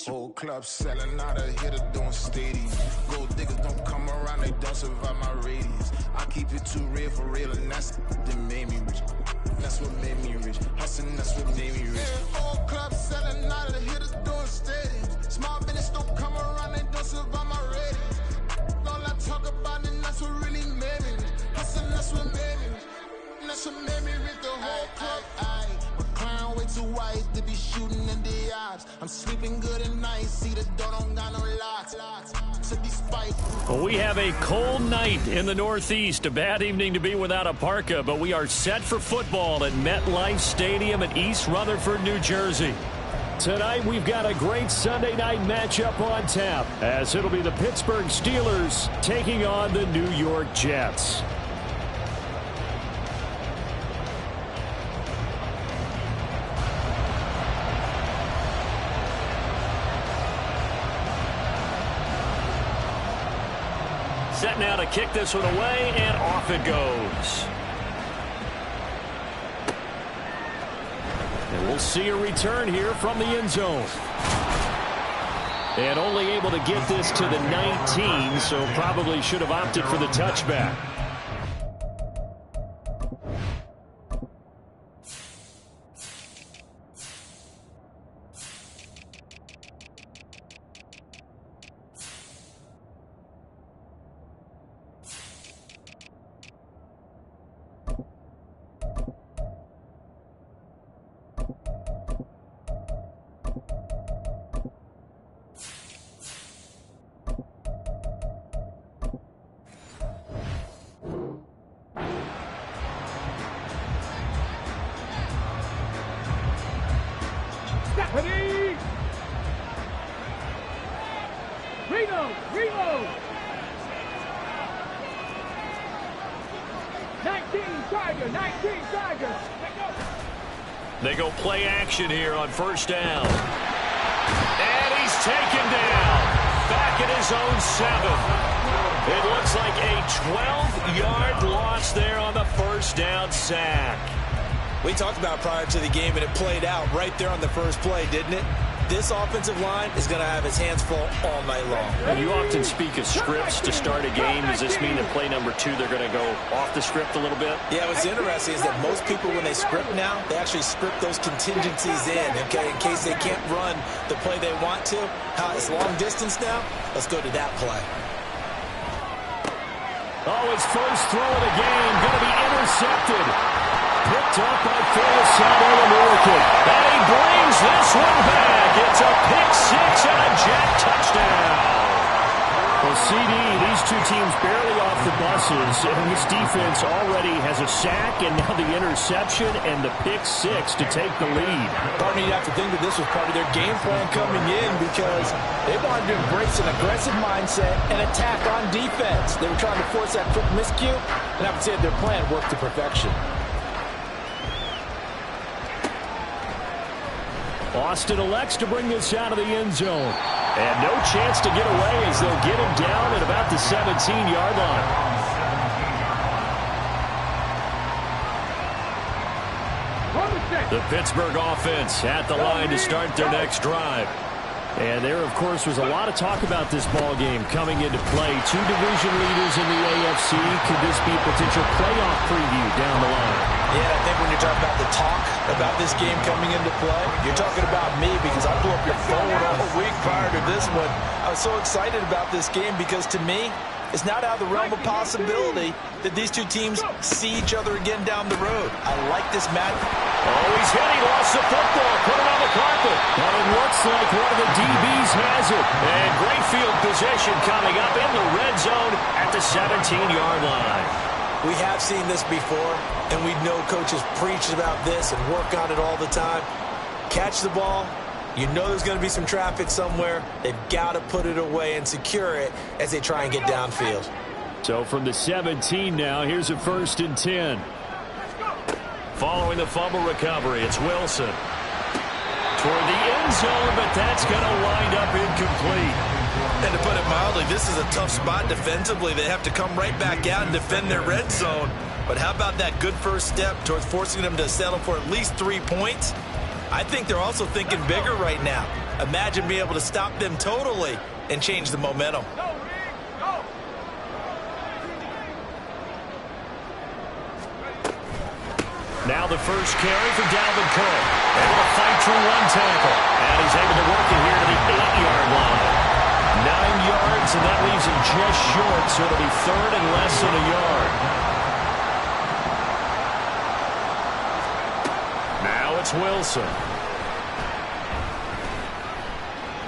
Whole club selling out of here to doing stadiums. Gold diggers don't come around, they don't survive my radius. I keep it too real for real, and that's that made me rich. That's what made me rich. Hustling, that's what made me rich. Yeah, whole club selling out of here to doing stadiums. Small business don't come around, they don't survive my radius. All I talk about, and that's what really made me rich. Hustling, that's what made me rich. And that's what made me rich. The whole club. Clown way too white to be shooting in the eyes. I'm sleeping good at night. See the door don't got no locks. So despite. Well, we have a cold night in the Northeast. A bad evening to be without a parka, but we are set for football at MetLife Stadium in East Rutherford, New Jersey. Tonight, we've got a great Sunday night matchup on tap, as it'll be the Pittsburgh Steelers taking on the New York Jets. Set now to kick this one away, and off it goes. And we'll see a return here from the end zone. And only able to get this to the 19, so probably should have opted for the touchback. Reload! 19 Tiger! They go play action here on first down. And he's taken down. Back at his own 7. It looks like a 12-yard loss there on the first down sack. We talked about prior to the game, and it played out right there on the first play, didn't it? This offensive line is going to have his hands full all night long. And you often speak of scripts to start a game. Does this mean that play number 2, they're going to go off the script a little bit? Yeah, what's interesting is that most people, when they script now, they actually script those contingencies in, okay, in case they can't run the play they want to. It's long distance now. Let's go to that play. Oh, his first throw of the game going to be intercepted. Picked up by Phil All-American. And he brings this one back. It's a pick 6 and a Jet touchdown. Well, CD, these two teams barely off the buses, and this defense already has a sack and now the interception and the pick 6 to take the lead. Partner, you have to think that this was part of their game plan coming in because they wanted to embrace an aggressive mindset and attack on defense. They were trying to force that quick miscue, and I would say their plan worked to perfection. Austin elects to bring this out of the end zone. And no chance to get away as they'll get him down at about the 17-yard line. The Pittsburgh offense at the line to start their next drive. And there, of course, was a lot of talk about this ball game coming into play. 2 division leaders in the AFC. Could this be a potential playoff preview down the line? Yeah, I think when you're talking about the talk about this game coming into play, you're talking about me because I blew up your phone all week prior to this one. I was so excited about this game because to me, it's not out of the realm of possibility that these two teams see each other again down the road. I like this match. Oh, he's hit. He lost the football. Put it on the carpet. And it looks like one of the DBs has it. And great field position coming up in the red zone at the 17-yard line. We have seen this before, and we know coaches preach about this and work on it all the time. Catch the ball. You know there's going to be some traffic somewhere. They've got to put it away and secure it as they try and get downfield. So from the 17 now, here's a 1st and 10. Following the fumble recovery, it's Wilson. Toward the end zone, but that's going to wind up incomplete. And to put it mildly, this is a tough spot defensively. They have to come right back out and defend their red zone. But how about that good first step towards forcing them to settle for at least 3 points? I think they're also thinking bigger right now. Imagine being able to stop them totally and change the momentum. Now the first carry for Dalvin Cook. Able to fight through one tackle. And he's able to work it here to the 8-yard line. 9 yards, and that leaves him just short, so it'll be third and less than a yard. Now it's Wilson.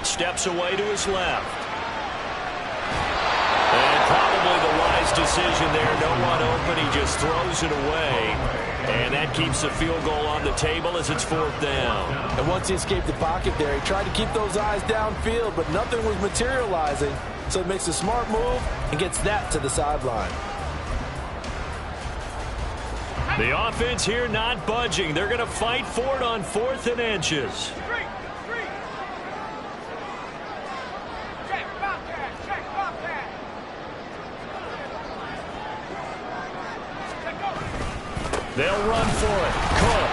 Steps away to his left. And probably the wise decision there. No one open. He just throws it away. And that keeps the field goal on the table as it's 4th down. And once he escaped the pocket there, he tried to keep those eyes downfield, but nothing was materializing. So he makes a smart move and gets that to the sideline. The offense here not budging. They're going to fight for it on 4th and inches. They'll run for it. Cook.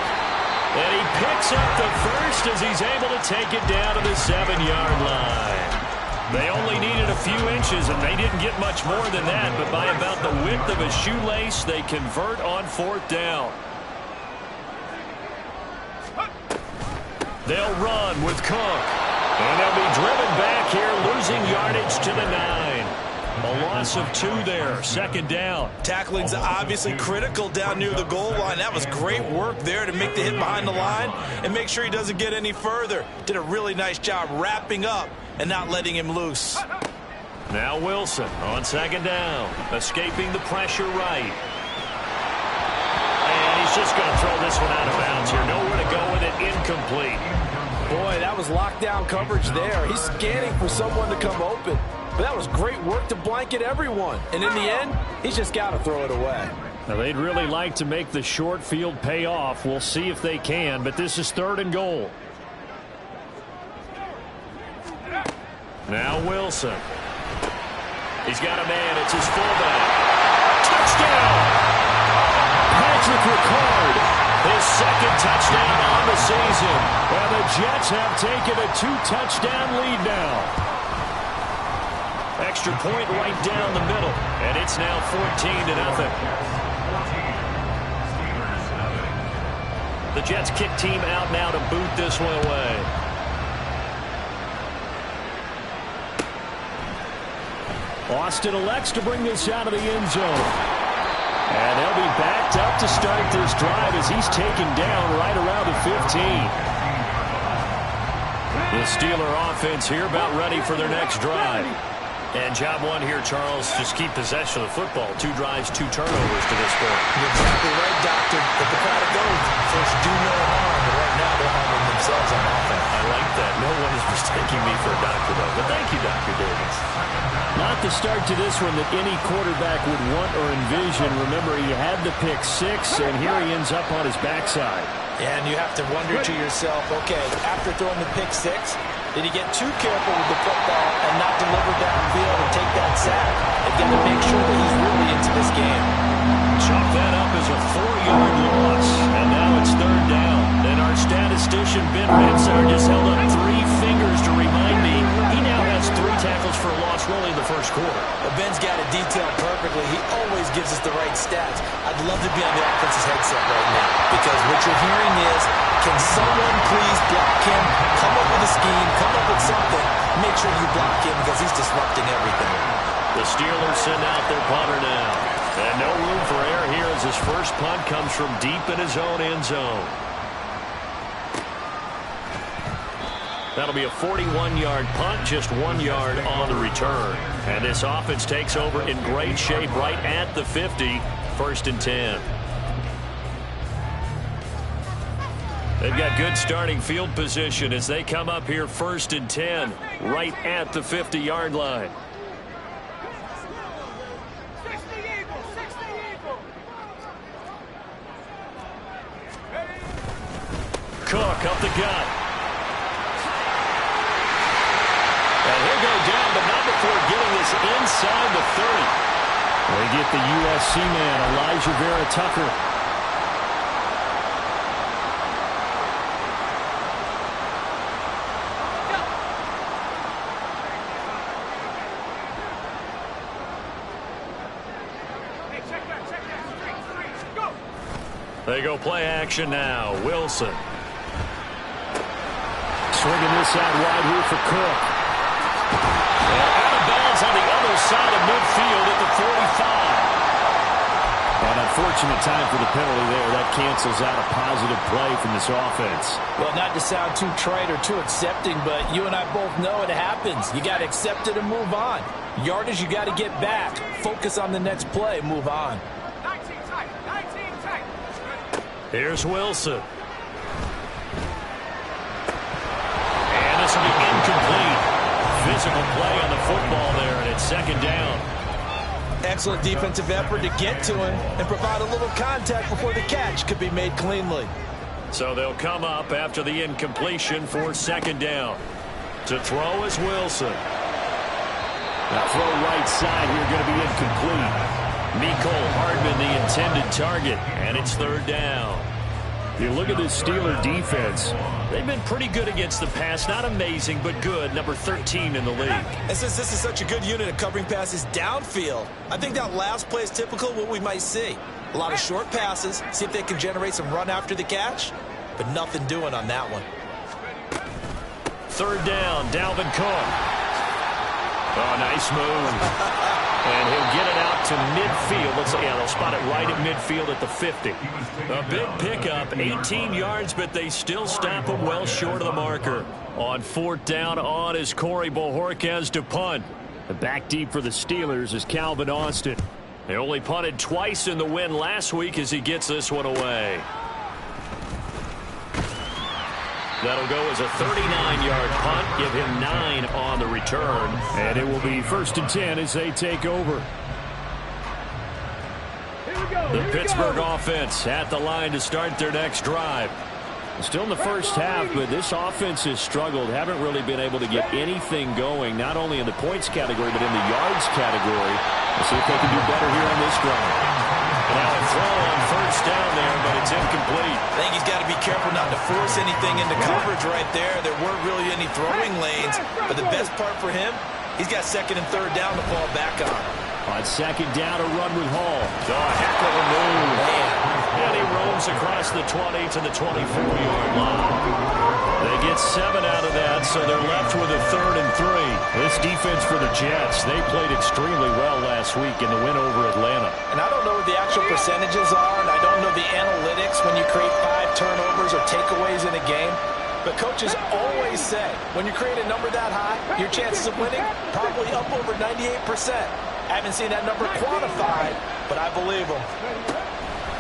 And he picks up the first as he's able to take it down to the 7-yard line. They only needed a few inches, and they didn't get much more than that, but by about the width of a shoelace, they convert on 4th down. They'll run with Cook. And they'll be driven back here, losing yardage to the 9. A loss of 2 there, 2nd down. Tackling's obviously critical down near the goal line. That was great work there to make the hit behind the line and make sure he doesn't get any further. Did a really nice job wrapping up and not letting him loose. Now Wilson on 2nd down, escaping the pressure right. And he's just going to throw this one out of bounds here. Nowhere to go with it, incomplete. Boy, that was lockdown coverage there. He's scanning for someone to come open. But that was great work to blanket everyone. And in the end, he's just got to throw it away. Now, they'd really like to make the short field pay off. We'll see if they can, but this is 3rd and goal. Now Wilson. He's got a man. It's his fullback. Touchdown! Patrick Ricard, his 2nd touchdown on the season. And the Jets have taken a 2-touchdown lead now. Extra point right down the middle, and it's now 14-0. The Jets kick team out now to boot this one away. Austin elects to bring this out of the end zone. And they'll be backed up to start this drive as he's taken down right around the 15. The Steeler offense here about ready for their next drive. And job one here, Charles, just keep possession of the football. 2 drives, 2 turnovers to this point. You're exactly right, Doctor. But the product goes, first do no harm, but right now they're harming themselves on offense. I like that. No one is mistaking me for a doctor, though. But thank you, Dr. Davis. Not the start to this one that any quarterback would want or envision. Remember, he had the pick 6, and here he ends up on his backside. And you have to wonder to yourself, okay, after throwing the pick 6, did he get too careful with the football and not deliver downfield and take that sack? They've got to make sure that he's really into this game. Chalk that up as a 4-yard loss, and now it's 3rd down. And our statistician, Ben Rensar, just held up 3 fingers to remind me he now has 3 tackles for a loss really in the first quarter. Well, Ben's got it detailed perfectly. He always gives us the right stats. I'd love to be on the offense's headset right now because what you're hearing is, can someone please block him? Come up with a scheme, come up with something. Make sure you block him because he's disrupting everything. The Steelers send out their punter now. And no room for error here as his first punt comes from deep in his own end zone. That'll be a 41-yard punt, just 1 yard on the return. And this offense takes over in great shape right at the 50, 1st and 10. They've got good starting field position as they come up here 1st and 10, right at the 50-yard line. Cook up the gut. And he'll go down, but not before getting this inside the 30. They get the USC man, Elijah Vera Tucker. They go play action now. Wilson. Swinging this out wide here for Cook. And out of bounds on the other side of midfield at the 45. An unfortunate time for the penalty there. That cancels out a positive play from this offense. Well, not to sound too trite or too accepting, but you and I both know it happens. You got to accept it and move on. Yardage, you got to get back. Focus on the next play. Move on. 19 tight. 19 tight. Here's Wilson. And this will be incomplete. Physical play on the football there, and it's second down. Excellent defensive effort to get to him and provide a little contact before the catch could be made cleanly. So they'll come up after the incompletion for second down. To throw is Wilson. That throw right side here going to be incomplete. Mecole Hardman the intended target, and it's third down. You look at this Steeler defense. They've been pretty good against the pass. Not amazing, but good. Number 13 in the league. And since this is such a good unit of covering passes downfield, I think that last play is typical of what we might see. A lot of short passes, see if they can generate some run after the catch, but nothing doing on that one. Third down, Dalvin Cook. Oh, nice move. And he'll get it out to midfield. Let's see, they'll spot it right at midfield at the 50. A big pickup, 18 yards, but they still stop him well short of the marker. On fourth down on is Corey Bojorquez to punt. The back deep for the Steelers is Calvin Austin. They only punted twice in the win last week as he gets this one away. That'll go as a 39-yard punt, give him 9 on the return. And it will be 1st and 10 as they take over. The Pittsburgh offense at the line to start their next drive. Still in the first half, but this offense has struggled. Haven't really been able to get anything going, not only in the points category, but in the yards category. We'll see if they can do better here on this drive. Now a throw on first down there, but it's incomplete. I think he's got to be careful not to force anything into coverage right there. There weren't really any throwing lanes, but the best part for him, he's got second and third down to fall back on. On second down, a run with Hall. Oh, heck of a move. And he roams across the 20 to the 24-yard line. They get 7 out of that, so they're left with a 3rd and 3. This defense for the Jets, they played extremely well last week in the win over Atlanta. And I don't know what the actual percentages are, and I don't know the analytics when you create 5 turnovers or takeaways in a game. But coaches always say, when you create a number that high, your chances of winning probably up over 98%. I haven't seen that number quantified, but I believe them.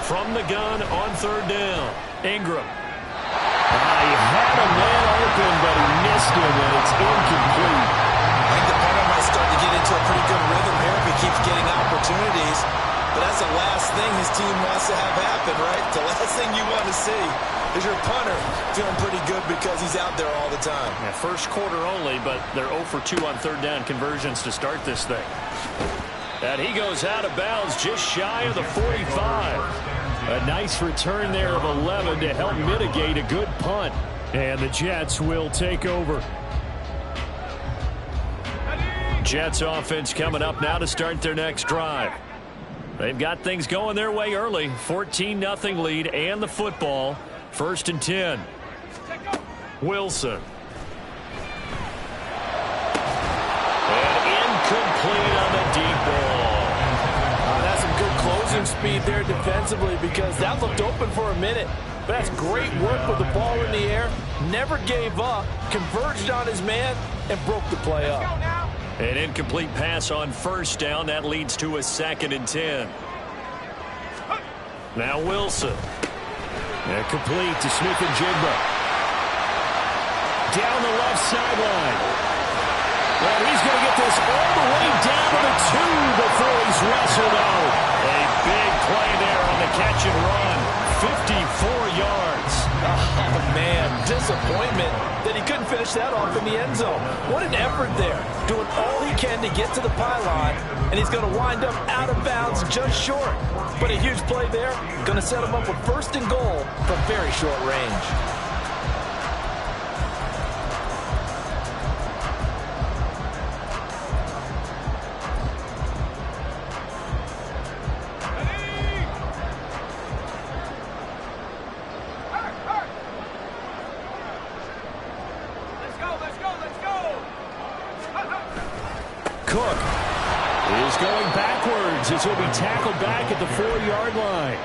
From the gun on third down, Ingram. He had a man open, but he missed him, and it's incomplete. I think the punter might start to get into a pretty good rhythm here if he keeps getting opportunities. But that's the last thing his team wants to have happen, right? The last thing you want to see is your punter feeling pretty good because he's out there all the time. Yeah, first quarter only, but they're 0 for 2 on third down conversions to start this thing. And he goes out of bounds just shy of the 45. A nice return there of 11 to help mitigate a good punt. And the Jets will take over. Jets offense coming up now to start their next drive. They've got things going their way early. 14-0 lead and the football. 1st and 10. Wilson. And incomplete on the deep ball. That's some good closing speed there defensively because that looked open for a minute. But that's great work with the ball in the air. Never gave up, converged on his man, and broke the play up. An incomplete pass on first down. That leads to a 2nd and 10. Now Wilson. And complete to Smith-Njigba. Down the left sideline. And he's going to get this all the way down to the 2 before he's wrestled out. A big play there on the catch and run. 54 yards. Oh, man, disappointment that he couldn't finish that off in the end zone. What an effort there. Doing all he can to get to the pylon, and he's going to wind up out of bounds just short. But a huge play there. Going to set him up with 1st and goal from very short range. Cook is going backwards as he'll be tackled back at the 4-yard line.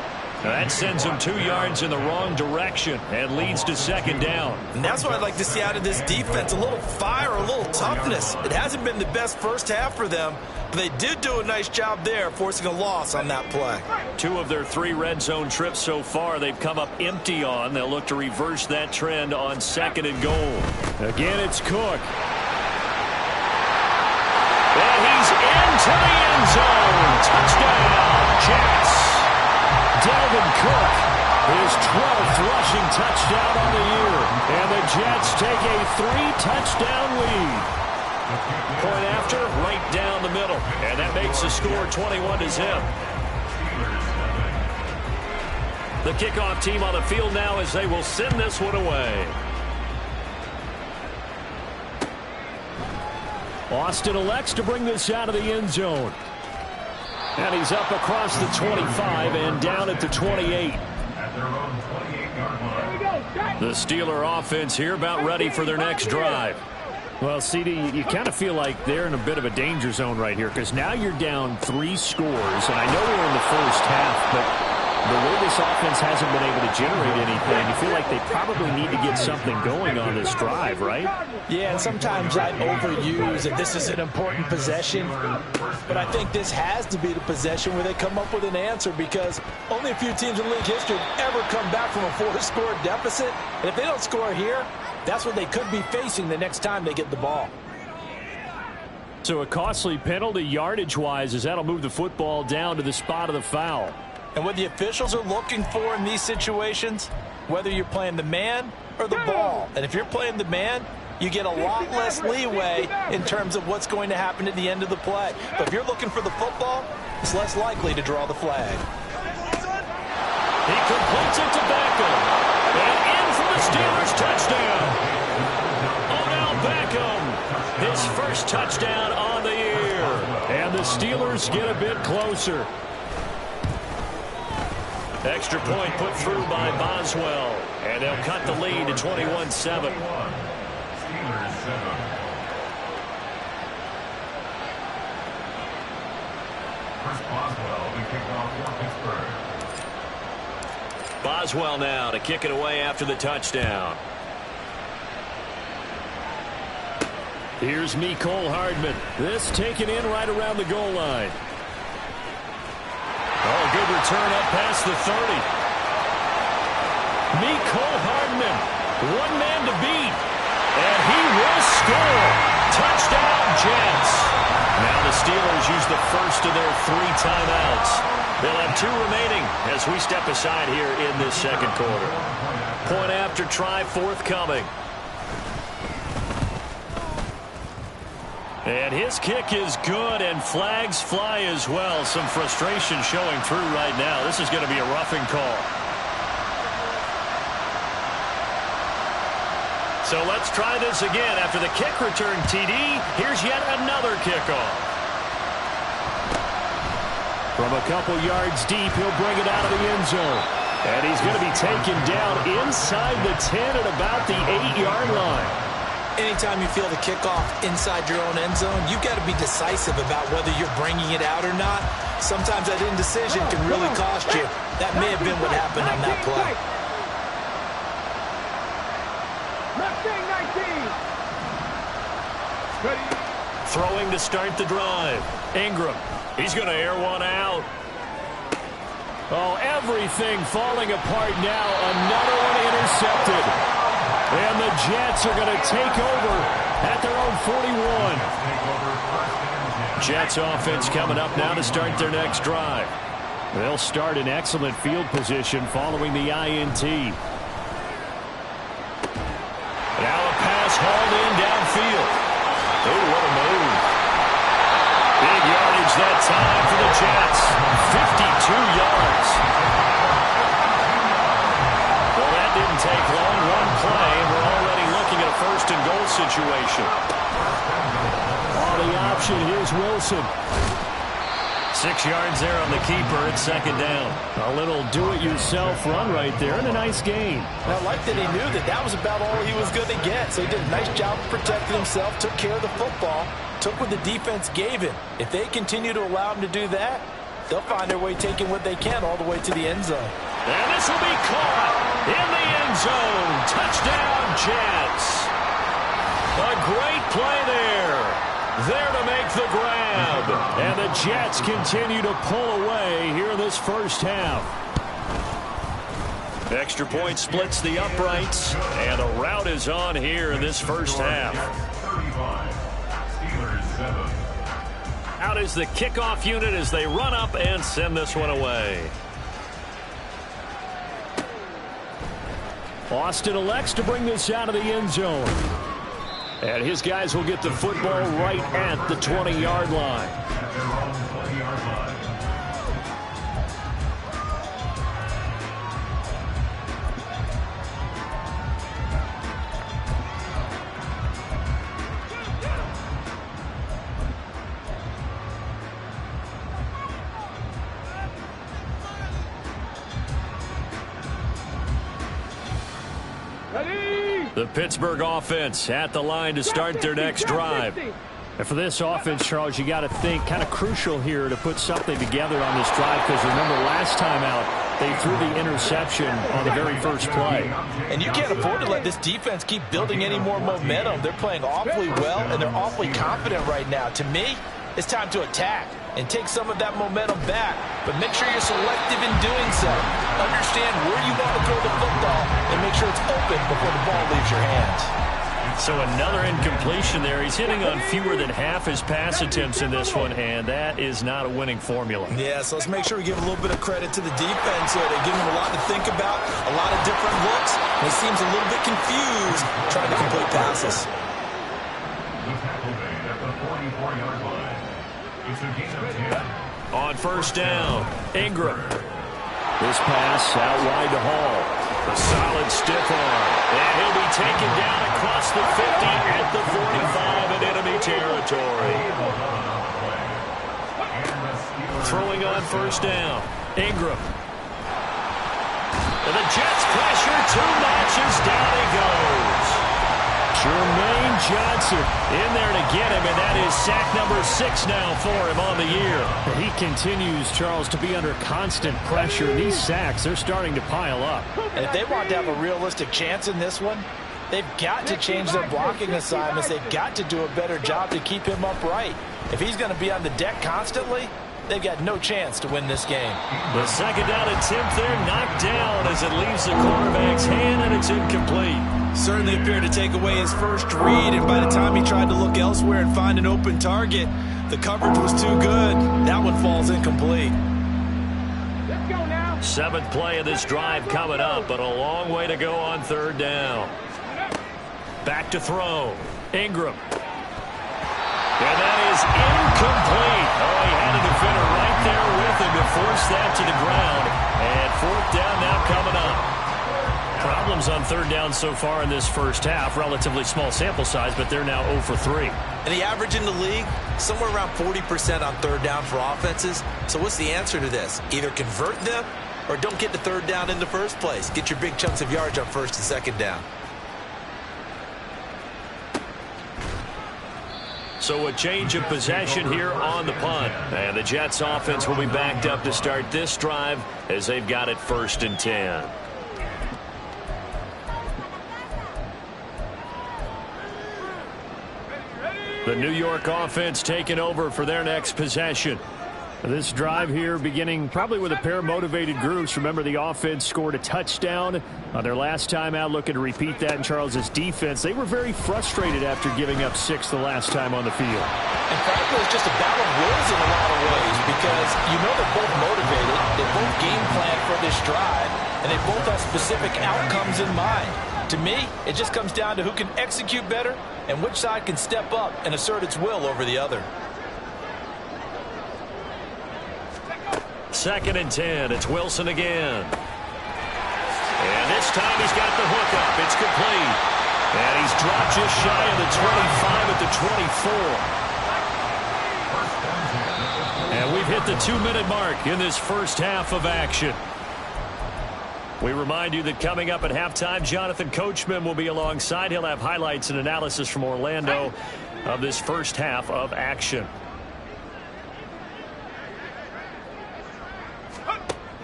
That sends him 2 yards in the wrong direction and leads to second down. And that's what I'd like to see out of this defense, a little fire, a little toughness. It hasn't been the best first half for them, but they did do a nice job there, forcing a loss on that play. 2 of their 3 red zone trips so far they've come up empty on. They'll look to reverse that trend on 2nd and goal. Again, it's Cook. And he's into the end zone. Touchdown, Jets. Dalvin Cook, his 12th rushing touchdown on the year. And the Jets take a 3-touchdown lead. Point after, right down the middle. And that makes the score 21-0. The kickoff team on the field now as they will send this one away. Austin elects to bring this out of the end zone. And he's up across the 25 and down at the 28. The Steeler offense here about ready for their next drive. Well, CD, you kind of feel like they're in a bit of a danger zone right here because now you're down 3 scores. And I know we're in the first half, but the way this offense hasn't been able to generate anything, you feel like they probably need to get something going on this drive, right? Yeah, and sometimes I overuse that this is an important possession, but I think this has to be the possession where they come up with an answer because only a few teams in league history have ever come back from a 4-score deficit, and if they don't score here, that's what they could be facing the next time they get the ball. So a costly penalty yardage-wise as that'll move the football down to the spot of the foul. And what the officials are looking for in these situations, whether you're playing the man or the ball. And if you're playing the man, you get a lot less leeway in terms of what's going to happen at the end of the play. But if you're looking for the football, it's less likely to draw the flag. He completes it to Beckham. And in for the Steelers touchdown. Odell Beckham, his first touchdown on the year. And the Steelers get a bit closer. Extra point put through by Boswell. And they'll cut the lead to 21-7. Boswell now to kick it away after the touchdown. Here's Mecole Hardman. This taken in right around the goal line. Oh, good return up past the 30. Mecole Hardman, one man to beat. And he will score. Touchdown, Jets. Now the Steelers use the first of their 3 timeouts. They'll have 2 remaining as we step aside here in this second quarter. Point after try forthcoming. And his kick is good, and flags fly as well. Some frustration showing through right now. This is going to be a roughing call. So let's try this again. After the kick return TD, here's yet another kickoff. From a couple yards deep, he'll bring it out of the end zone. And he's going to be taken down inside the 10 at about the 8-yard line. Anytime you feel the kickoff inside your own end zone, you've got to be decisive about whether you're bringing it out or not. Sometimes that indecision can really cost you. That may have been what happened on that play. Throwing to start the drive. Ingram. He's going to air one out. Oh, everything falling apart now. Another one intercepted. And the Jets are going to take over at their own 41. Jets offense coming up now to start their next drive. They'll start in excellent field position following the INT. Now a pass hauled in downfield. Oh, what a move. Big yardage that time for the Jets. 52 yards. Well, that didn't take long. One play, and we're already looking at a first and goal situation. On the option, here's Wilson. 6 yards there on the keeper at second down. A little do-it-yourself run right there and a nice gain. I like that he knew that that was about all he was going to get. So he did a nice job of protecting himself, took care of the football, took what the defense gave him. If they continue to allow him to do that, they'll find their way taking what they can all the way to the end zone. And this will be caught in the end zone. Touchdown, Jets. A great play there. There to make the grab. And the Jets continue to pull away here in this first half. Extra point splits the uprights, and a rout is on here in this first half. Out is the kickoff unit as they run up and send this one away. Austin elects to bring this out of the end zone. And his guys will get the football right at the 20-yard line. The Pittsburgh offense at the line to start their next drive. And for this offense, Charles, you got to think kind of crucial here to put something together on this drive, because remember last time out they threw the interception on the very first play. And you can't afford to let this defense keep building any more momentum. They're playing awfully well, and they're awfully confident right now. To me, it's time to attack and take some of that momentum back, but make sure you're selective in doing so. Understand where you want to throw the football and make sure it's open before the ball leaves your hands. So another incompletion there. He's hitting on fewer than half his pass attempts in this one, and that is not a winning formula. Yeah, so let's make sure we give a little bit of credit to the defense here. They give him a lot to think about, a lot of different looks, and he seems a little bit confused trying to complete passes. On first down, Ingram. This pass out wide to Hall. A solid stiff arm. And he'll be taken down across the 50 at the 45 in enemy territory. Throwing on first down, Ingram. And the Jets pressure, 2 notches, down he goes. Jermaine Johnson in there to get him, and that is sack number 6 now for him on the year. He continues, Charles, to be under constant pressure. These sacks, they're starting to pile up. And if they want to have a realistic chance in this one, they've got to change their blocking assignments. They've got to do a better job to keep him upright. If he's going to be on the deck constantly, they've got no chance to win this game. The second down attempt there knocked down as it leaves the quarterback's hand, and it's incomplete. Certainly appeared to take away his first read, and by the time he tried to look elsewhere and find an open target, the coverage was too good. That one falls incomplete. Let's go now. 7th play of this drive coming up, but a long way to go on third down. Back to throw. Ingram. And that is incomplete. Oh, he had a defender right there with him to force that to the ground. And 4th down now coming up. Problems on third down so far in this first half. Relatively small sample size, but they're now 0 for 3. And the average in the league, somewhere around 40% on third down for offenses. So what's the answer to this? Either convert them or don't get to third down in the first place. Get your big chunks of yards on first and second down. So a change of possession here on the punt. And the Jets offense will be backed up to start this drive as they've got it 1st and 10. The New York offense taking over for their next possession. This drive here beginning probably with a pair of motivated groups. Remember, the offense scored a touchdown on their last time out, looking to repeat that in Charles's defense. They were very frustrated after giving up 6 the last time on the field. And frankly, it's just a battle of wills in a lot of ways, because you know they're both motivated, they both game plan for this drive, and they both have specific outcomes in mind. To me, it just comes down to who can execute better and which side can step up and assert its will over the other. 2nd and 10. It's Wilson again. And this time he's got the hook up. It's complete. And he's dropped just shy of the 25 at the 24. And we've hit the 2-minute mark in this first half of action. We remind you that coming up at halftime, Jonathan Coachman will be alongside. He'll have highlights and analysis from Orlando. of this first half of action.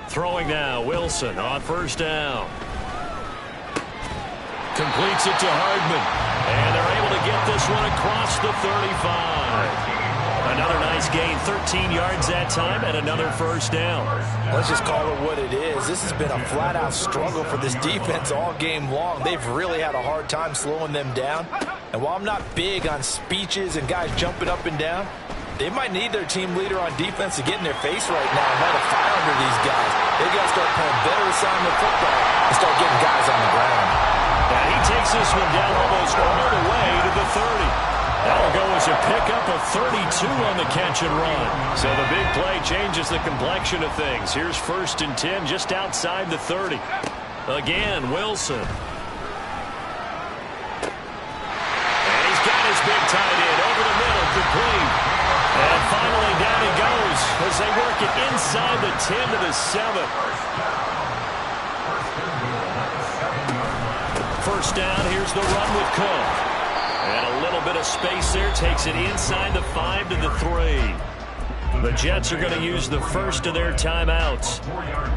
Throwing now, Wilson on first down. Completes it to Hardman. And they're able to get this one across the 35. Another nice gain, 13 yards that time, and another first down. Let's just call it what it is. This has been a flat-out struggle for this defense all game long. They've really had a hard time slowing them down. And while I'm not big on speeches and guys jumping up and down, they might need their team leader on defense to get in their face right now and light a fire under these guys. They've got to start playing better assignment football and start getting guys on the ground. And he takes this one down almost all the way to the 30. That'll go as a pickup of 32 on the catch and run. So the big play changes the complexion of things. Here's 1st and 10 just outside the 30. Again, Wilson. And he's got his big tight end over the middle, complete. And finally down he goes as they work it inside the 10 to the 7. First down, here's the run with Cook. And a little bit of space there, takes it inside the 5 to the 3. The Jets are going to use the first of their timeouts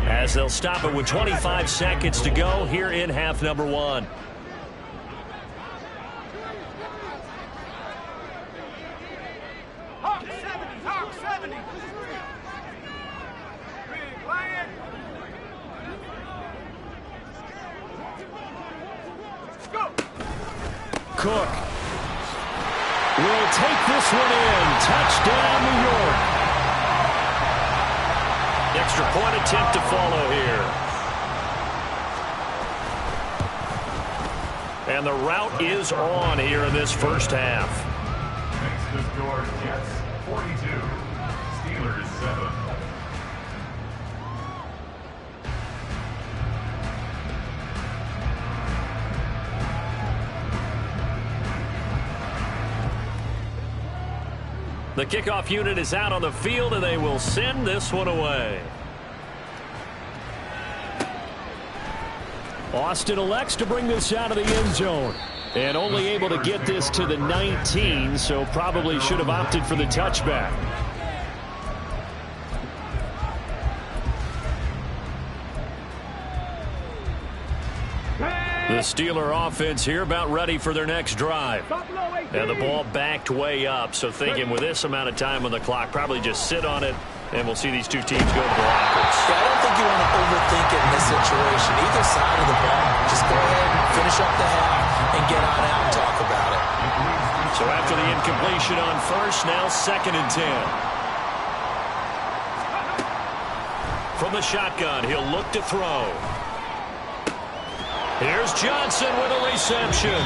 as they'll stop it with 25 seconds to go here in half number 1. Cook will take this one in. Touchdown, New York. Extra point attempt to follow here. And the route is on here in this first half. Next to score, Jets 42, Steelers 7. The kickoff unit is out on the field, and they will send this one away. Austin elects to bring this out of the end zone. And only able to get this to the 19, so probably should have opted for the touchback. The Steeler offense here about ready for their next drive. And the ball backed way up, so thinking with this amount of time on the clock, probably just sit on it, and we'll see these two teams go to the lockers. Yeah, I don't think you want to overthink it in this situation. Either side of the ball, just go ahead and finish up the half and get on out and talk about it. So after the incompletion on first, now 2nd and 10. From the shotgun, he'll look to throw. Here's Johnson with a reception.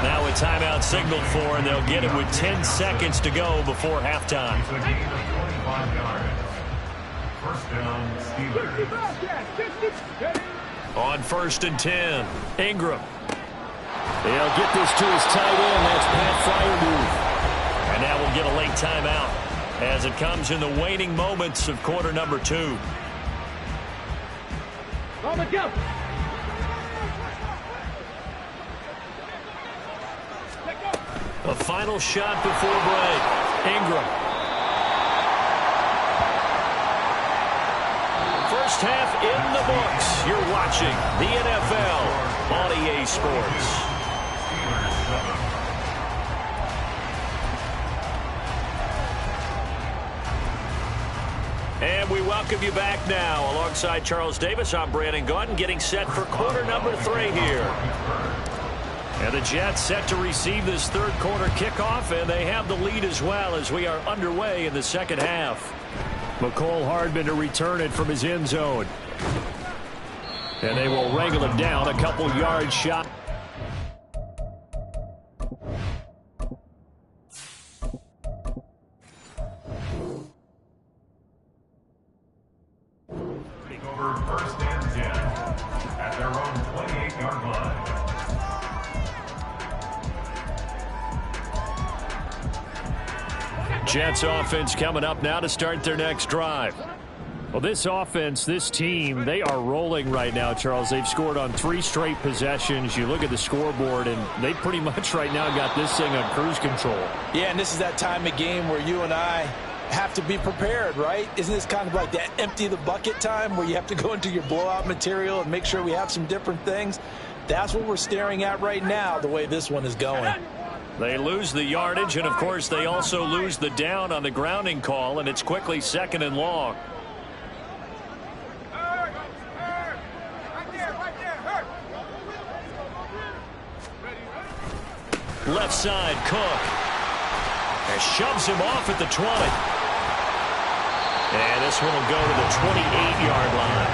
Now a timeout signaled for, and they'll get it with 10 seconds to go before halftime. It's a gain of 25 yards. First down, Steelers. On 1st and 10, Ingram. They'll get this to his tight end. That's Pat Freiermuth. And now we'll get a late timeout as it comes in the waning moments of quarter number 2. On the jump. A final shot before break. Ingram. First half in the books. You're watching the NFL on EA Sports. And we welcome you back now. Alongside Charles Davis, I'm Brandon Gaudin, getting set for quarter number 3 here. And the Jets set to receive this third quarter kickoff, and they have the lead as well as we are underway in the second half. McCole Hardman to return it from his end zone. And they will wrangle him down a couple yards shot. Over 1st and 10 at their own 28-yard line. Jets offense coming up now to start their next drive. Well, this offense, this team, they are rolling right now, Charles. They've scored on 3 straight possessions. You look at the scoreboard, and they pretty much right now got this thing on cruise control. Yeah, and this is that time of game where you and I have to be prepared, right? Isn't this kind of like that empty the bucket time where you have to go into your blowout material and make sure we have some different things? That's what we're staring at right now, the way this one is going. They lose the yardage, and, of course, they also lose the down on the grounding call, and it's quickly 2nd and long. Left side, Cook. And shoves him off at the 20. And this one will go to the 28-yard line.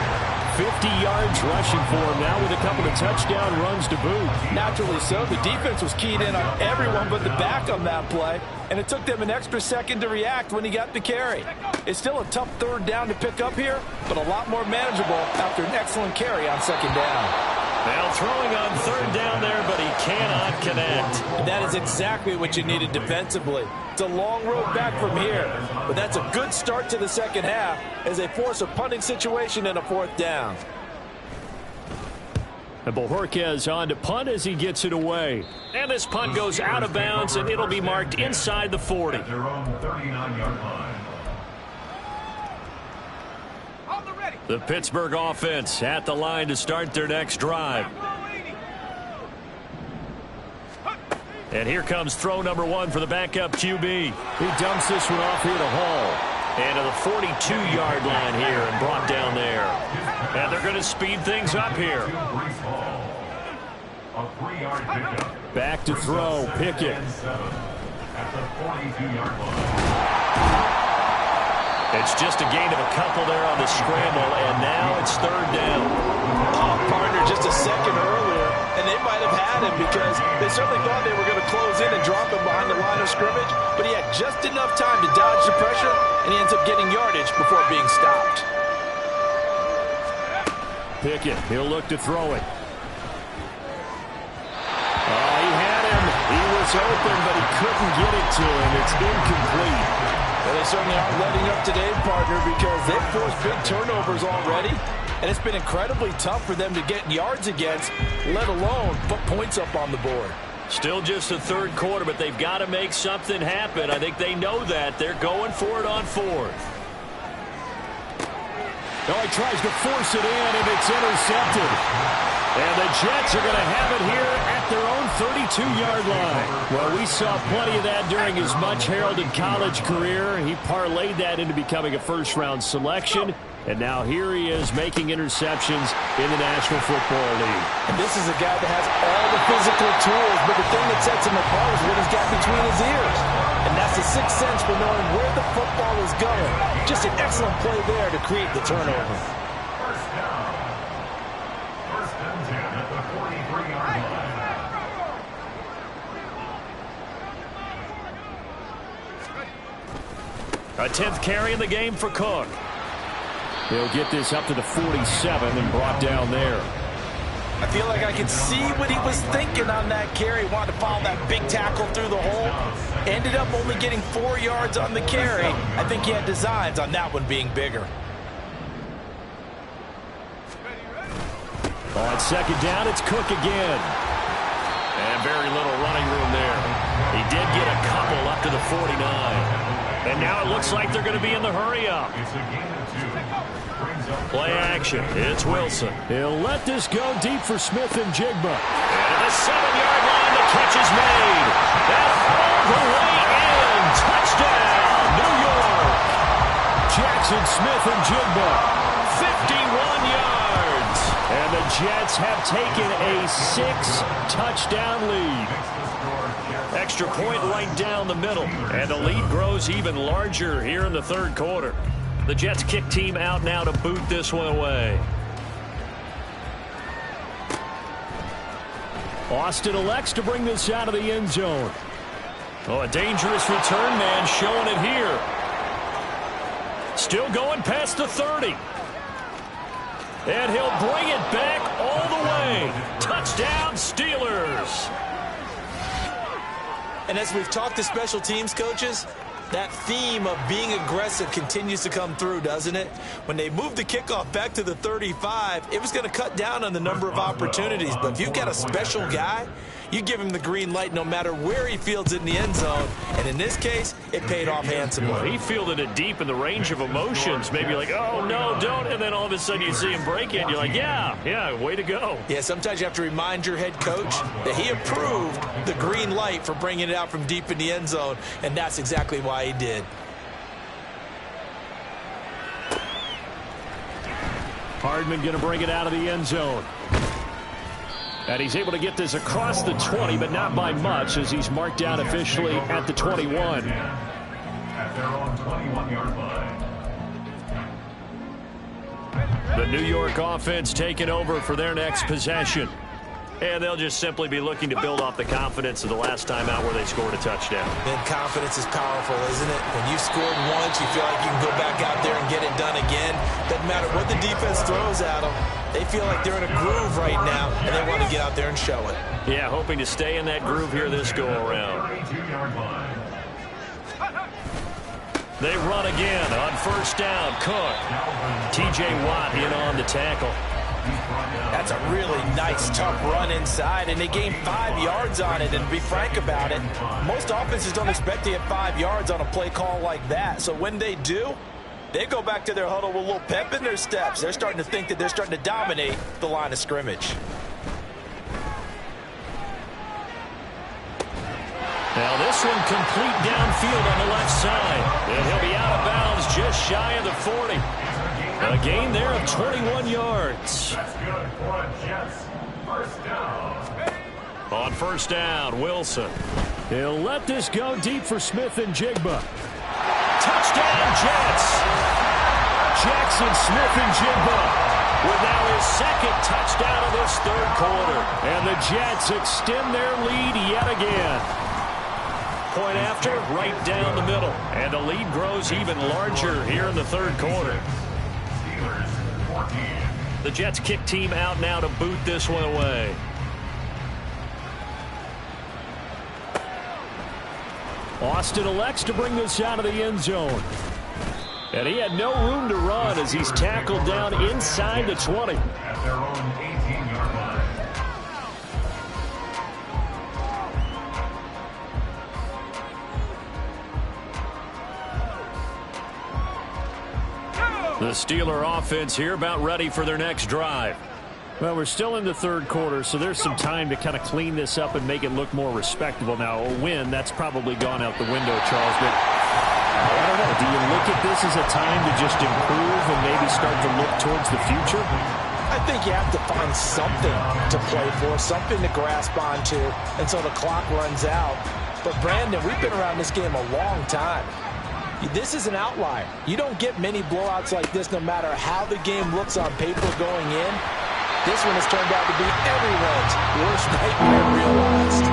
50 yards rushing for him now with a couple of touchdown runs to boot. Naturally so. The defense was keyed in on everyone but the back on that play, and it took them an extra second to react when he got the carry. It's still a tough 3rd down to pick up here, but a lot more manageable after an excellent carry on 2nd down. Now throwing on 3rd down there, but he cannot connect. And that is exactly what you needed defensively. It's a long road back from here, but that's a good start to the second half as they force a punting situation and a 4th down. And Bojorquez on to punt as he gets it away. And this punt goes out of bounds, and it'll be marked inside the 40. At their own 39-yard line. The Pittsburgh offense at the line to start their next drive. And here comes throw number 1 for the backup QB. He dumps this one off here to Hall. And to the 42-yard line here and brought down there. And they're going to speed things up here. A 3-yard pickup. Back to throw, Pickett. At the 42-yard line. It's just a gain of a couple there on the scramble, and now it's 3rd down. Oh, partner, just a second earlier, and they might have had him because they certainly thought they were going to close in and drop him behind the line of scrimmage, but he had just enough time to dodge the pressure, and he ends up getting yardage before being stopped. Pickett, he'll look to throw it. Oh, he had him. He was open, but he couldn't get it to him. It's incomplete. Well, they certainly aren't letting up today, partner, because they've forced big turnovers already, and it's been incredibly tough for them to get yards against, let alone put points up on the board. Still just the 3rd quarter, but they've got to make something happen. I think they know that. They're going for it on 4th. Oh, he tries to force it in, and it's intercepted. And the Jets are going to have it here at their own 32-yard line. Well, we saw plenty of that during his much-heralded college career. He parlayed that into becoming a first-round selection. And now here he is making interceptions in the National Football League. And this is a guy that has all the physical tools, but the thing that sets him apart is what he's got between his ears. And that's the sixth sense for knowing where the football is going. Just an excellent play there to create the turnover. First down. First and 10 at the 43-yard line. A 10th carry in the game for Cook. He'll get this up to the 47 and brought down there. I feel like I could see what he was thinking on that carry. Wanted to follow that big tackle through the hole. Ended up only getting 4 yards on the carry. I think he had designs on that one being bigger. On second down, it's Cook again. And very little running room there. He did get a couple up to the 49. And now it looks like they're going to be in the hurry-up. It's a gain of 2. Brings up Play action. It's Wilson. He'll let this go deep for Smith and Jigba. And at the 7-yard line, the catch is made. That all the way in. Touchdown, New York. Jackson Smith and Jigba. 51 yards. And the Jets have taken a 6-touchdown lead. Extra point right down the middle. And the lead grows even larger here in the third quarter. The Jets kick team out now to boot this one away. Austin elects to bring this out of the end zone. Oh, a dangerous return man showing it here. Still going past the 30. And he'll bring it back all the way. Touchdown, Steelers. And as we've talked to special teams coaches, That theme of being aggressive continues to come through, doesn't it? When they moved the kickoff back to the 35, it was going to cut down on the number of opportunities. But if you've got a special guy, you give him the green light no matter where he fields it in the end zone. And in this case, it paid off handsomely. He fielded it deep in the range of emotions. Maybe like, oh, no, don't. And then all of a sudden you see him break it. And you're like, yeah, way to go. Yeah, sometimes you have to remind your head coach that he approved the green light for bringing it out from deep in the end zone. And that's exactly why he did. Hardman going to bring it out of the end zone. And he's able to get this across the 20, but not by much, as he's marked down officially at the 21. At their own 21-yard line. The New York offense taking over for their next possession. And they'll just simply be looking to build off the confidence of the last time out where they scored a touchdown. And confidence is powerful, isn't it? When you've scored once, you feel like you can go back out there and get it done again. Doesn't matter what the defense throws at them. They feel like they're in a groove right now, and they want to get out there and show it. Yeah, hoping to stay in that groove here this go-around. 32-yard line. They run again on first down. Cook. T.J. Watt in on the tackle. That's a really nice, tough run inside, and they gained 5 yards on it. And to be frank about it, most offenses don't expect to get 5 yards on a play call like that. So when they do, they go back to their huddle with a little pep in their steps. They're starting to think that they're starting to dominate the line of scrimmage. Now this one complete downfield on the left side. And he'll be out of bounds just shy of the 40. A gain there of 21 yards. That's good for a Jets first down. On first down, Wilson. He'll let this go deep for Smith and Jigba. Touchdown, Jets. Jackson Smith-Njigba with now his second touchdown of this third quarter. And the Jets extend their lead yet again. Point after, right down the middle. And the lead grows even larger here in the third quarter. The Jets kick team out now to boot this one away. Austin elects to bring this out of the end zone. And he had no room to run as he's tackled down inside the 20. At their own 18-yard line. The Steeler offense here about ready for their next drive. Well, we're still in the third quarter, so there's some time to kind of clean this up and make it look more respectable. Now, a win, that's probably gone out the window, Charles. But I don't know. Do you look at this as a time to just improve and maybe start to look towards the future? I think you have to find something to play for, something to grasp onto until the clock runs out. But, Brandon, we've been around this game a long time. This is an outlier. You don't get many blowouts like this no matter how the game looks on paper going in. This one has turned out to be everyone's worst nightmare realized.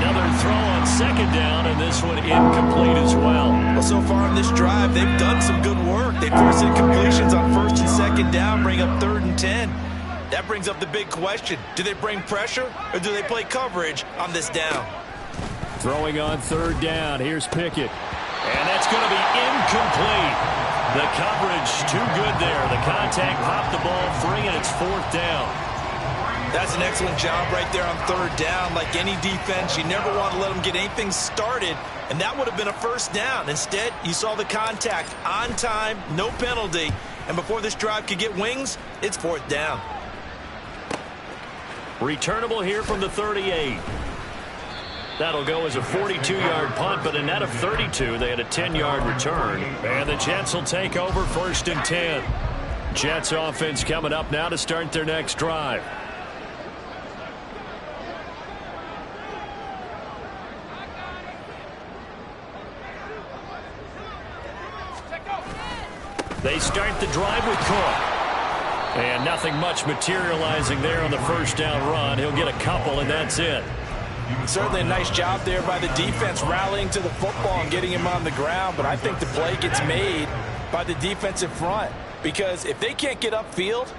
Another throw on second down, and this one incomplete as well. Well, so far in this drive, they've done some good work. They forced incompletions on first and second down, bring up 3rd and 10. That brings up the big question. Do they bring pressure, or do they play coverage on this down? Throwing on 3rd down. Here's Pickett. And that's going to be incomplete. The coverage too good there. The contact popped the ball free, and it's 4th down. That's an excellent job right there on 3rd down. Like any defense, you never want to let them get anything started, and that would have been a 1st down. Instead, you saw the contact on time, no penalty, and before this drive could get wings, it's 4th down. Returnable here from the 38. That'll go as a 42-yard punt, but a net of 32. They had a 10-yard return. And the Jets will take over 1st and 10. Jets offense coming up now to start their next drive. They start the drive with Cook. And nothing much materializing there on the 1st down run. He'll get a couple, and that's it. Certainly a nice job there by the defense rallying to the football and getting him on the ground, but I think the play gets made by the defensive front, because if they can't get upfield,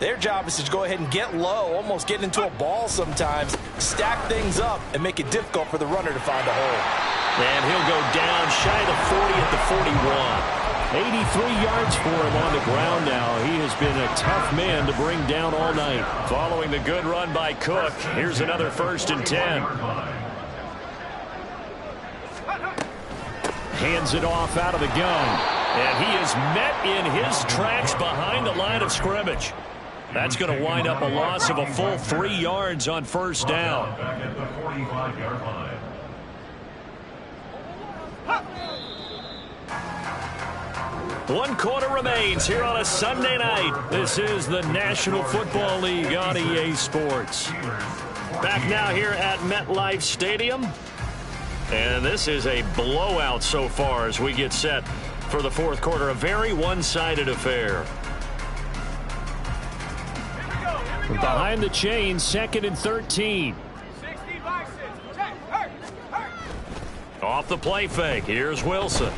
Their job is to go ahead and get low, almost get into a ball sometimes, stack things up, and make it difficult for the runner to find a hole. And he'll go down shy of the 40 at the 41. 83 yards for him on the ground now. He has been a tough man to bring down all night. Following the good run by Cook, here's another 1st and 10. Hands it off out of the gun. And he is met in his tracks behind the line of scrimmage. That's going to wind up a loss of a full 3 yards on 1st down. Back at the 45-yard line. One quarter remains here on a Sunday night. This is the National Football League on EA Sports. Back now here at MetLife Stadium. And this is a blowout so far as we get set for the 4th quarter. A very one-sided affair. Behind the chains, 2nd and 13. Off the play fake. Here's Wilson.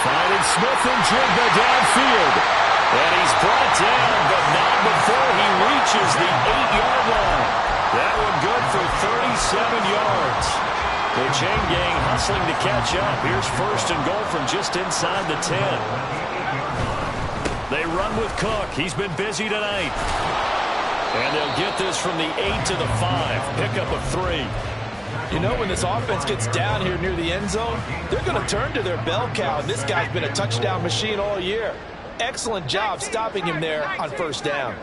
Finding Smith-Njigba downfield. And he's brought down, but not before he reaches the 8-yard line. That one good for 37 yards. The chain gang hustling to catch up. Here's 1st and goal from just inside the 10. They run with Cook. He's been busy tonight. And they'll get this from the 8 to the 5. Pickup of 3. You know, when this offense gets down here near the end zone, they're going to turn to their bell cow. And this guy's been a touchdown machine all year. Excellent job stopping him there on 1st down.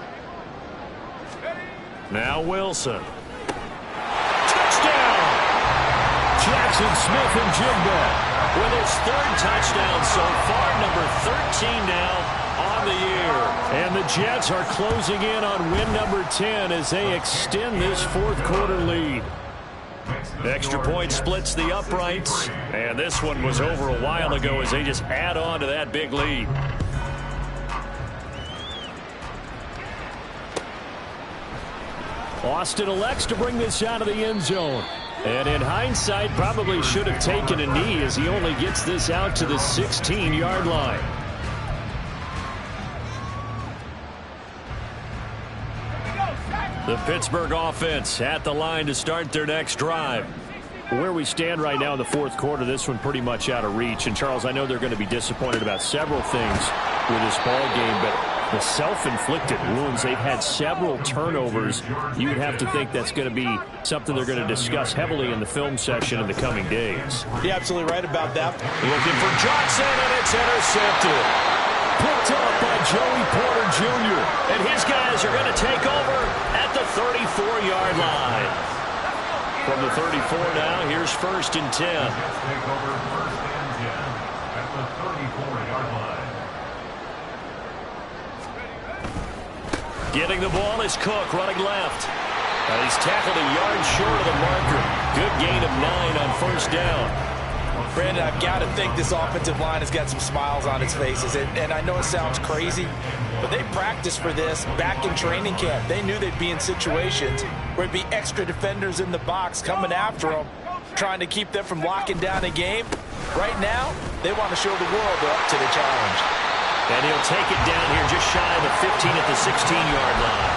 Now Wilson. Touchdown! Jackson Smith-Njigba with his 3rd touchdown so far, number 13 now on the year. And the Jets are closing in on win number 10 as they extend this 4th quarter lead. Extra point splits the uprights, and this one was over a while ago as they just add on to that big lead. Austin elects to bring this out of the end zone. And in hindsight, probably should have taken a knee as he only gets this out to the 16-yard line. The Pittsburgh offense at the line to start their next drive. Where we stand right now in the 4th quarter, this one pretty much out of reach. And, Charles, I know they're going to be disappointed about several things with this ball game, but the self-inflicted wounds, they've had several turnovers. You'd have to think that's going to be something they're going to discuss heavily in the film session in the coming days. You're absolutely right about that. Looking for Johnson, and it's intercepted. Picked up by Joey Porter Jr. And his guys are going to take over at the 34-yard line. From the 34 now, here's 1st and 10. Take over 1st and 10 at the 34-yard line. Getting the ball is Cook running left. He's tackled a yard short of the marker. Good gain of 9 on 1st down. Brandon, I've got to think this offensive line has got some smiles on its faces. And I know it sounds crazy, but they practiced for this back in training camp. They knew they'd be in situations where it'd be extra defenders in the box coming after them, trying to keep them from locking down a game. Right now, they want to show the world they're up to the challenge. And he'll take it down here just shy of the 15 at the 16-yard line.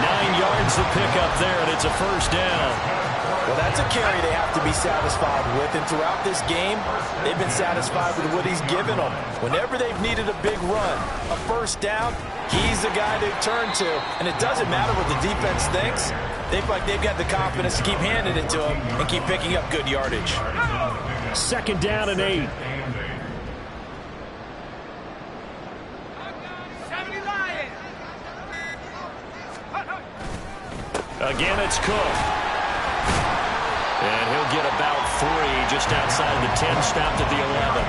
9 yards to pick up there, and it's a 1st down. Well, that's a carry they have to be satisfied with. And throughout this game, they've been satisfied with what he's given them. Whenever they've needed a big run, a 1st down, he's the guy they've turned to. And it doesn't matter what the defense thinks. They feel like they've got the confidence to keep handing it to him and keep picking up good yardage. 2nd down and 8. Again, it's Cook. And he'll get about 3 just outside the 10, stopped at the 11.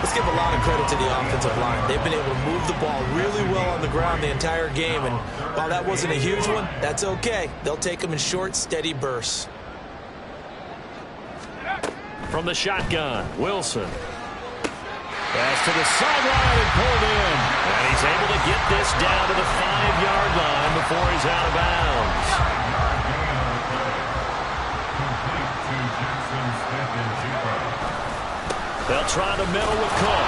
Let's give a lot of credit to the offensive line. They've been able to move the ball really well on the ground the entire game. And while that wasn't a huge one, that's okay. They'll take them in short, steady bursts. From the shotgun, Wilson. Pass to the sideline and pulled in. And he's able to get this down to the 5-yard line before he's out of bounds. They'll try the middle with Cook.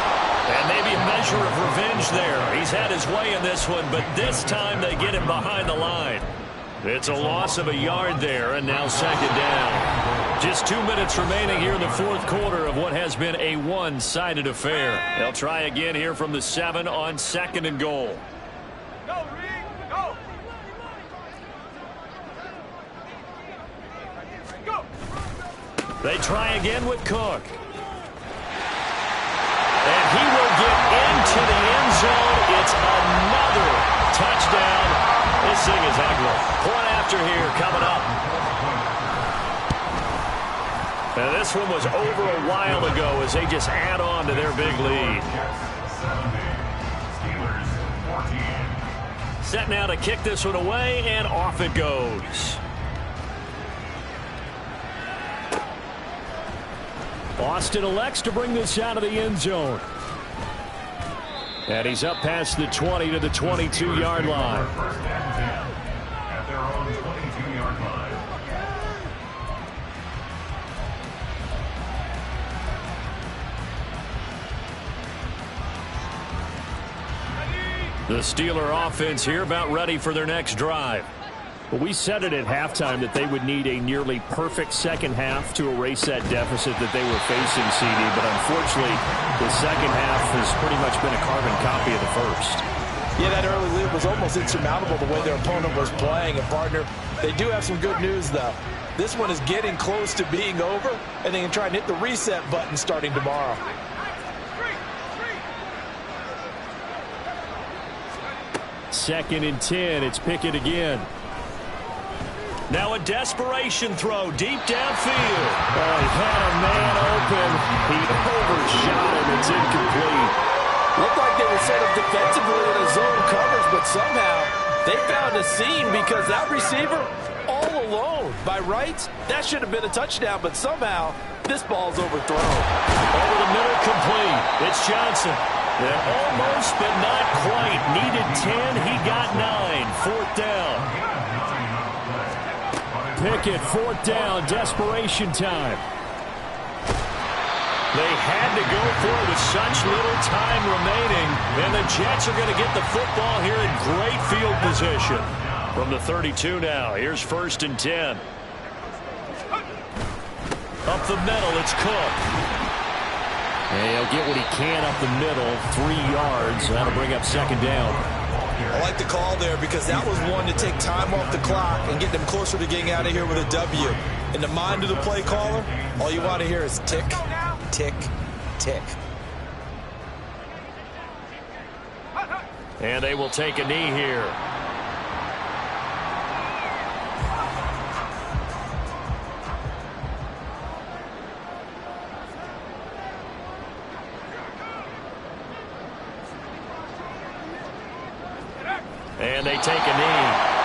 And maybe a measure of revenge there. He's had his way in this one, but this time they get him behind the line. It's a loss of a yard there, and now second down. Just 2 minutes remaining here in the fourth quarter of what has been a one-sided affair. They'll try again here from the 7 on 2nd and goal. Go, Reed, go! Go! They try again with Cook. And he will get into the end zone. It's another touchdown. This thing is ugly. Point after here coming up. Now this one was over a while ago as they just add on to their big lead. Set now to kick this one away, and off it goes. Austin elects to bring this out of the end zone. And he's up past the 20 to the 22-yard line. First and 10 at their own 22-yard line. The Steeler offense here about ready for their next drive. Well, we said it at halftime that they would need a nearly perfect second half to erase that deficit that they were facing, CD. But unfortunately, the second half has pretty much been a carbon copy of the first. Yeah, that early lead was almost insurmountable the way their opponent was playing. And, partner, they do have some good news, though. This one is getting close to being over, and they can try and hit the reset button starting tomorrow. Second and 10. It's Pickett again. Now a desperation throw deep downfield. Oh, he had a man open. He overshot him. It's incomplete. Looked like they were set up defensively in a zone coverage, but somehow they found a seam because that receiver all alone. By rights, that should have been a touchdown, but somehow this ball's overthrown. Over the middle, complete. It's Johnson. And almost, but not quite. Needed 10. He got 9. Fourth down. Pickett, fourth down, desperation time. They had to go for it with such little time remaining, and the Jets are going to get the football here in great field position. From the 32 now, here's first and 10. Up the middle, it's Cook. And he'll get what he can up the middle, 3 yards. That'll bring up second down. I like the call there because that was one to take time off the clock and get them closer to getting out of here with a W. In the mind of the play caller, all you want to hear is tick, tick, tick. And they will take a knee here. And they take a knee.